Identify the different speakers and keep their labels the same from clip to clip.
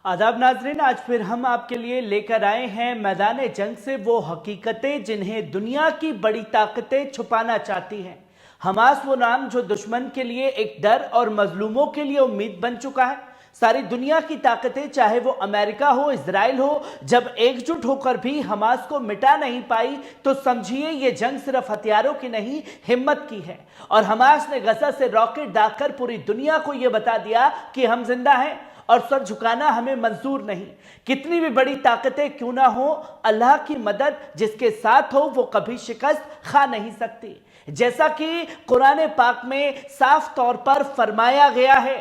Speaker 1: आदाब नाजरीन, आज फिर हम आपके लिए लेकर आए हैं मैदान जंग से वो हकीकतें जिन्हें दुनिया की बड़ी ताकतें छुपाना चाहती हैं। हमास वो नाम जो दुश्मन के लिए एक डर और मजलूमों के लिए उम्मीद बन चुका है। सारी दुनिया की ताकतें, चाहे वो अमेरिका हो, इजराइल हो, जब एकजुट होकर भी हमास को मिटा नहीं पाई तो समझिए ये जंग सिर्फ हथियारों की नहीं, हिम्मत की है। और हमास ने गजा से रॉकेट दागकर पूरी दुनिया को यह बता दिया कि हम जिंदा हैं और सर झुकाना हमें मंजूर नहीं। कितनी भी बड़ी ताकतें क्यों ना हो, अल्लाह की मदद जिसके साथ हो वो कभी शिकस्त खा नहीं सकती। जैसा कि कुरान पाक में साफ तौर पर फरमाया गया है,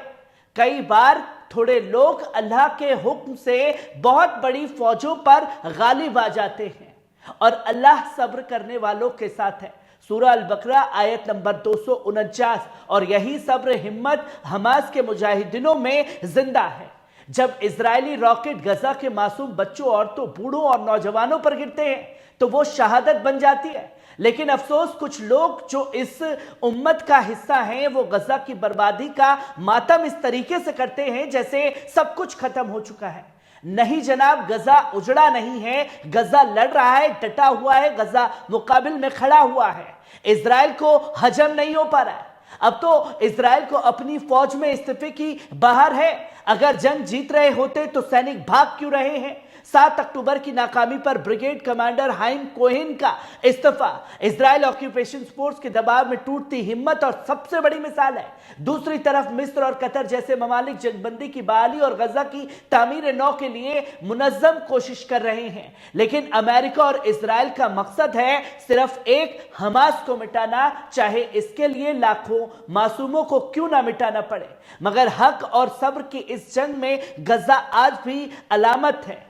Speaker 1: कई बार थोड़े लोग अल्लाह के हुक्म से बहुत बड़ी फौजों पर गालिब आ जाते हैं और अल्लाह सब्र करने वालों के साथ है। सूरह अल बकरा आयत नंबर 249। और यही सब्र हिम्मत हमास के मुजाहिदीनों में जिंदा है। जब इजरायली रॉकेट गजा के मासूम बच्चों, औरतों, बूढ़ों और नौजवानों पर गिरते हैं तो वो शहादत बन जाती है। लेकिन अफसोस, कुछ लोग जो इस उम्मत का हिस्सा हैं वो गजा की बर्बादी का मातम इस तरीके से करते हैं जैसे सब कुछ खत्म हो चुका है। नहीं जनाब, गजा उजड़ा नहीं है, गजा लड़ रहा है, डटा हुआ है, गजा मुकाबिल में खड़ा हुआ है। इजराइल को हजम नहीं हो पा रहा है। अब तो इजराइल को अपनी फौज में इस्तीफे की बहार है। अगर जंग जीत रहे होते तो सैनिक भाग क्यों रहे हैं? 7 अक्टूबर की नाकामी पर ब्रिगेड कमांडर हाइम कोहेन का इस्तीफा इजराइल ऑक्यूपेशन फोर्स के दबाव में टूटती हिम्मत और सबसे बड़ी मिसाल है। दूसरी तरफ मिस्र और कतर जैसे ममालिक जंगबंदी की बहाली और गजा की तामीर नौ के लिए मुनज्जम कोशिश कर रहे हैं। लेकिन अमेरिका और इजराइल का मकसद है सिर्फ एक, हमास को मिटाना, चाहे इसके लिए लाखों मासूमों को क्यों ना मिटाना पड़े। मगर हक और सब्र की इस जंग में गजा आज भी अलामत है,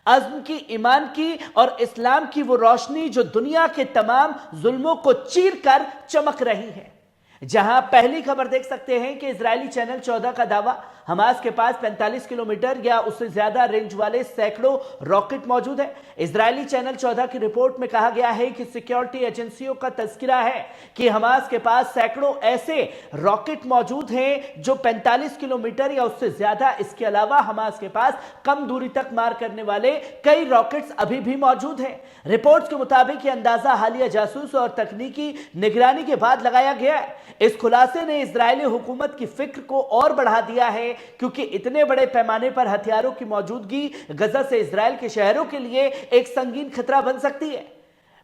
Speaker 1: अज़्म की, ईमान की और इस्लाम की वो रोशनी जो दुनिया के तमाम जुल्मों को चीर कर चमक रही है। जहां पहली खबर देख सकते हैं कि इजरायली चैनल 14 का दावा, हमास के पास 45 किलोमीटर या उससे ज्यादा रेंज वाले सैकड़ों रॉकेट मौजूद है। इजरायली चैनल 14 की रिपोर्ट में कहा गया है कि सिक्योरिटी एजेंसियों का तज़किरा है कि हमास के पास सैकड़ों ऐसे रॉकेट मौजूद हैं जो 45 किलोमीटर या उससे ज्यादा। इसके अलावा हमास के पास कम दूरी तक मार करने वाले कई रॉकेट्स अभी भी मौजूद हैं। रिपोर्ट्स के मुताबिक यह अंदाजा हालिया जासूस और तकनीकी निगरानी के बाद लगाया गया है। इस खुलासे ने इजरायली हुकूमत की फिक्र को और बढ़ा दिया है, क्योंकि इतने बड़े पैमाने पर हथियारों की मौजूदगी गजा से इजराइल के शहरों के लिए एक संगीन खतरा बन सकती है।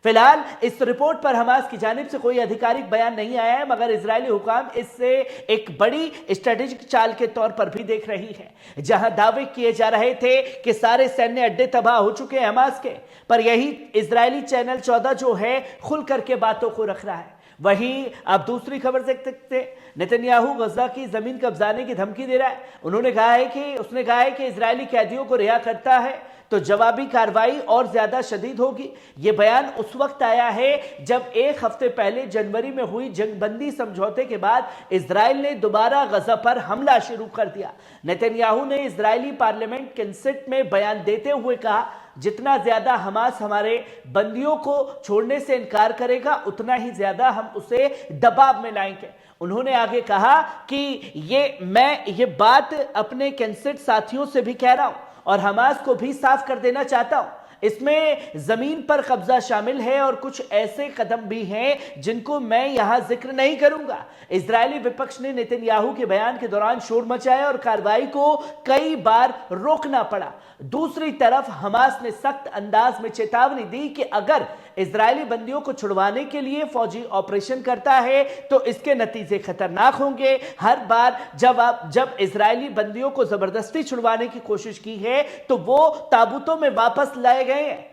Speaker 1: फिलहाल इस रिपोर्ट पर हमास की जानिब से कोई आधिकारिक बयान नहीं आया है, मगर इजरायली हुकाम इससे एक बड़ी स्ट्रेटेजिक चाल के तौर पर भी देख रही है। जहां दावे किए जा रहे थे कि सारे सैन्य अड्डे तबाह हो चुके हैं हमास के, पर यही इजरायली चैनल 14 जो है खुल करके बातों को रख रहा है। वहीं आप दूसरी खबर देख सकते हैं, नेतन्याहू गजा की जमीन कब्जाने की धमकी दे रहा है। उसने कहा है कि इजरायली कैदियों को रिहा करता है तो जवाबी कार्रवाई और ज्यादा शदीद होगी। यह बयान उस वक्त आया है जब एक हफ्ते पहले जनवरी में हुई जंगबंदी समझौते के बाद इजराइल ने दोबारा गजा पर हमला शुरू कर दिया। नेतन्याहू ने इजरायली पार्लियामेंट केनेसेट में बयान देते हुए कहा, जितना ज्यादा हमास हमारे बंदियों को छोड़ने से इनकार करेगा उतना ही ज्यादा हम उसे दबाव में लाएंगे। उन्होंने आगे कहा कि मैं ये बात अपने केनेसेट साथियों से भी कह रहा हूं और हमास को भी साफ कर देना चाहता हूं। इसमें जमीन पर कब्जा शामिल है और कुछ ऐसे कदम भी हैं जिनको मैं यहां जिक्र नहीं करूंगा। इजरायली विपक्ष ने नेतन्याहू के बयान के दौरान शोर मचाया और कार्रवाई को कई बार रोकना पड़ा। दूसरी तरफ हमास ने सख्त अंदाज में चेतावनी दी कि अगर इजरायली बंदियों को छुड़वाने के लिए फौजी ऑपरेशन करता है तो इसके नतीजे खतरनाक होंगे। हर बार जब इजरायली बंदियों को जबरदस्ती छुड़वाने की कोशिश की है तो वो ताबूतों में वापस लाए गए हैं।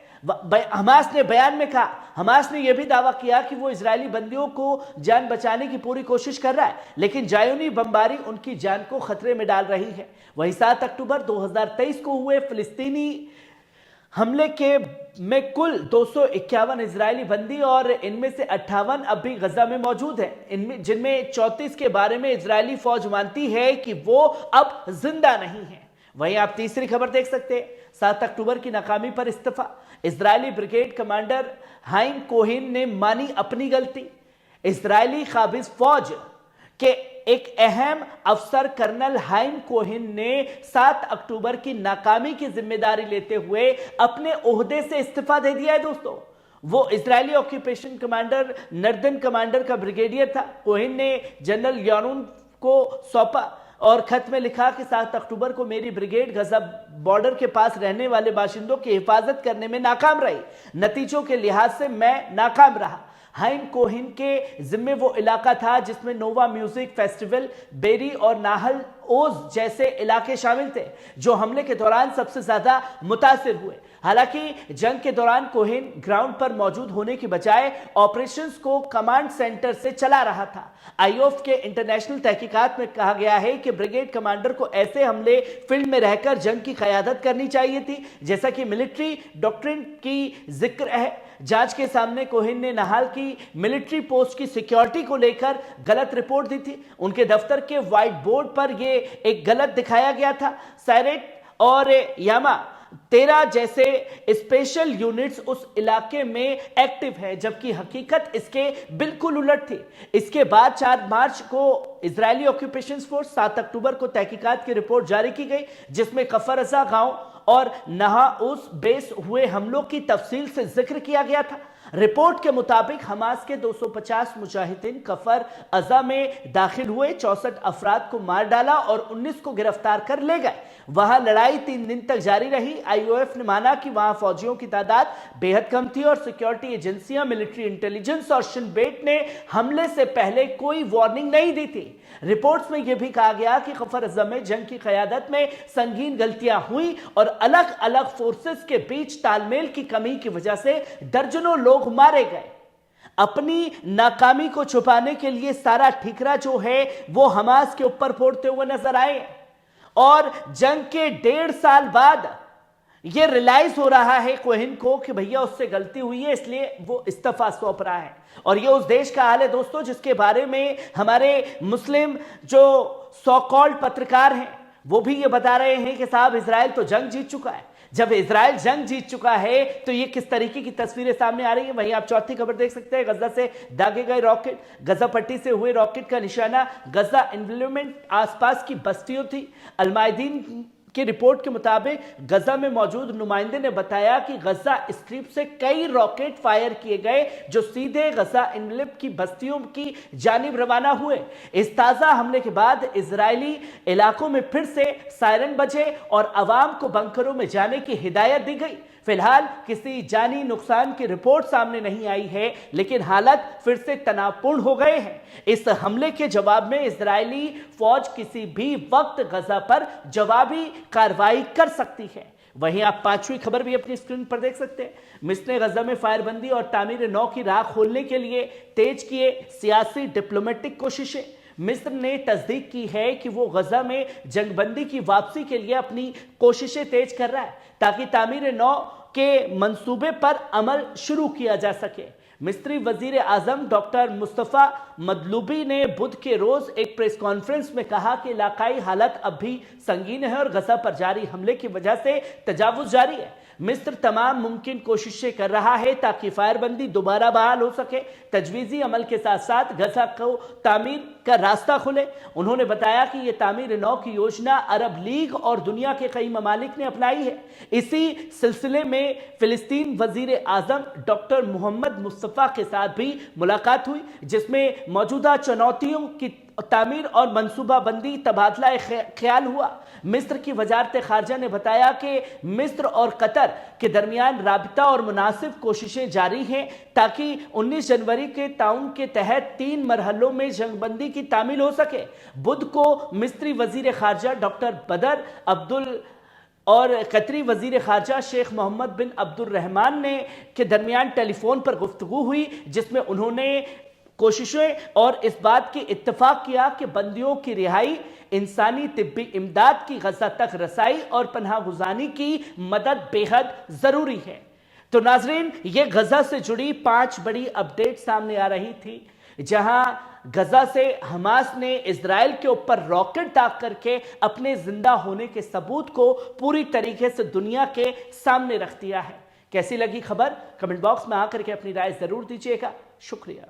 Speaker 1: हमास ने बयान में कहा, हमास ने यह भी दावा किया कि वो इजरायली बंदियों को जान बचाने की पूरी कोशिश कर रहा है, लेकिन जायूनी बमबारी उनकी जान को खतरे में डाल रही है। वहीं 7 अक्टूबर 2023 को हुए फिलिस्तीनी हमले में कुल 251 इजरायली बंदी और इनमें से 58 अब भी गजा में मौजूद हैं, जिनमें 34 के बारे में इजरायली फौज मानती है कि वो अब जिंदा नहीं है। वहीं आप तीसरी खबर देख सकते हैं, 7 अक्टूबर की नाकामी पर इस्तीफा, Israeli brigade commander hymn Cohen ने मानी अपनी गलती। इजरायली काबिज फौज के एक अहम अफसर कर्नल हाइम कोहेन ने 7 अक्टूबर की नाकामी की जिम्मेदारी लेते हुए अपने ओहदे से इस्तीफा दे दिया है दोस्तों। वो Israeli occupation commander northern commander का ब्रिगेडियर था। कोहेन ने जनरल यारून को सौंपा और खत में लिखा कि 7 अक्टूबर को मेरी ब्रिगेड गजा बॉर्डर के पास रहने वाले बाशिंदों की हिफाजत करने में नाकाम रही। नतीजों के लिहाज से मैं नाकाम रहा। हाइम कोहेन के जिम्मे वो इलाका था जिसमें नोवा म्यूजिक फेस्टिवल, बेरी और नाहल ओज जैसे इलाके शामिल थे, जो हमले के दौरान सबसे ज्यादा मुतासिर हुए। हालांकि जंग के दौरान कोहेन ग्राउंड पर मौजूद होने की बजाय ऑपरेशंस को कमांड सेंटर से चला रहा था। आईओएफ के इंटरनेशनल तहकीकात में कहा गया है कि ब्रिगेड कमांडर को ऐसे हमले फील्ड में रहकर जंग की क़यादत करनी चाहिए थी, जैसा कि मिलिट्री डॉक्ट्रिन की जिक्र है। जांच के सामने कोहेन ने नाहल की मिलिट्री पोस्ट की सिक्योरिटी को लेकर गलत रिपोर्ट दी थी। उनके दफ्तर के व्हाइट बोर्ड पर यह एक गलत दिखाया गया था। सायरेट और यामा 13 जैसे स्पेशल यूनिट्स उस इलाके में एक्टिव है, जबकि हकीकत इसके बिल्कुल उलट थी। इसके बाद 4 मार्च को इजरायली ऑक्यूपेशन फोर्स 7 अक्टूबर को तहकीकात की रिपोर्ट जारी की गई, जिसमें कफर अजा गांव और नहाउस बेस हुए हमलों की तफसील से जिक्र किया गया था। रिपोर्ट के मुताबिक हमास के 250 मुजाहिदीन कफर अजा में दाखिल हुए, 64 अफराद को मार डाला और 19 को गिरफ्तार कर ले गए। वहां लड़ाई 3 दिन तक जारी रही। आईओएफ ने माना कि वहां फौजियों की तादाद बेहद कम थी और सिक्योरिटी एजेंसियां, मिलिट्री इंटेलिजेंस और शिन बेट ने हमले से पहले कोई वार्निंग नहीं दी थी। रिपोर्ट्स में यह भी कहा गया कि कफर अज़म में जंग की क़यादत में संगीन गलतियां हुई और अलग अलग फोर्सेस के बीच तालमेल की कमी की वजह से दर्जनों लोग मारे गए। अपनी नाकामी को छुपाने के लिए सारा ठिकरा जो है वो हमास के ऊपर फोड़ते हुए नजर आए और जंग के 1.5 साल बाद ये रियलाइज हो रहा है कोहेन को कि भैया उससे गलती हुई है, इसलिए वो इस्तीफा सौंप रहा है। और ये उस देश का हाल है दोस्तों जिसके बारे में हमारे मुस्लिम जो सो कॉल्ड पत्रकार हैं वो भी ये बता रहे हैं कि साहब इजराइल तो जंग जीत चुका है। जब इजराइल जंग जीत चुका है तो ये किस तरीके की तस्वीरें सामने आ रही हैं। वहीं आप चौथी खबर देख सकते हैं, गजा से दागे गए रॉकेट। गजा पट्टी से हुए रॉकेट का निशाना गजा एनवेलपमेंट आसपास की बस्तियों थी। अलमायदीन की रिपोर्ट के मुताबिक गजा में मौजूद नुमाइंदे ने बताया कि गजा स्ट्रिप से कई रॉकेट फायर किए गए जो सीधे गजा एनवेलप की बस्तियों की जानिब रवाना हुए। इस ताजा हमले के बाद इजरायली इलाकों में फिर से सायरन बजे और अवाम को बंकरों में जाने की हिदायत दी गई। फिलहाल किसी जानी नुकसान की रिपोर्ट सामने नहीं आई है, लेकिन हालात फिर से तनावपूर्ण हो गए हैं। इस हमले के जवाब में इजरायली फौज किसी भी वक्त गजा पर जवाबी कार्रवाई कर सकती है। वहीं आप 5वीं खबर भी अपनी स्क्रीन पर देख सकते हैं। मिस्र ने गजा में फायरबंदी और तामीर नौ की राह खोलने के लिए तेज किए सियासी डिप्लोमेटिक कोशिशें। मिस्र ने तस्दीक की है कि वो गजा में जंगबंदी की वापसी के लिए अपनी कोशिशें तेज कर रहा है ताकि तामीर नौ के मंसूबे पर अमल शुरू किया जा सके। मिस्री वजीर आजम डॉक्टर मुस्तफा मदलूबी ने बुध के रोज एक प्रेस कॉन्फ्रेंस में कहा कि इलाकाई हालत अब भी संगीन है और गजा पर जारी हमले की वजह से तजावुज जारी है। मिस्र तमाम मुमकिन कोशिशें कर रहा है ताकि फायरबंदी दोबारा बहाल हो सके। तजवीज़ी अमल के साथ साथ गजा को तामीर का रास्ता खुले। उन्होंने बताया कि यह तामीर नौ की योजना अरब लीग और दुनिया के कई ममालिक ने अपनाई है। इसी सिलसिले में फिलिस्तीन वजीर आजम डॉक्टर मोहम्मद मुस्तफा के साथ भी मुलाकात हुई, जिसमें मौजूदा चुनौतियों की तामीर और मनसूबाबंदी तबादला ख्याल हुआ। मिस्र की वजारत खारजा ने बताया कि मिस्र और कतर के दरमियान राबिता और मुनासिब कोशिशें जारी हैं ताकि 19 जनवरी के ताउन के तहत 3 मरहलों में जंगबंदी की तामील हो सके। बुध को मिस्री वजीर खारजा डॉक्टर बदर अब्दुल और कतरी वजीर खारजा शेख मोहम्मद बिन अब्दुल रहमान ने के दरमियान टेलीफोन पर गुफ्तगू हुई, जिसमें उन्होंने कोशिशें और इस बात की इत्तफाक किया कि बंदियों की रिहाई, इंसानी तिब्बी इमदाद की गजा तक रसाई और पनाह गुजानी की मदद बेहद जरूरी है। तो नाजरीन, ये गजा से जुड़ी 5 बड़ी अपडेट सामने आ रही थी, जहां गजा से हमास ने इजराइल के ऊपर रॉकेट दाग करके अपने जिंदा होने के सबूत को पूरी तरीके से दुनिया के सामने रख दिया है। कैसी लगी खबर? कमेंट बॉक्स में आकर के अपनी राय जरूर दीजिएगा। शुक्रिया।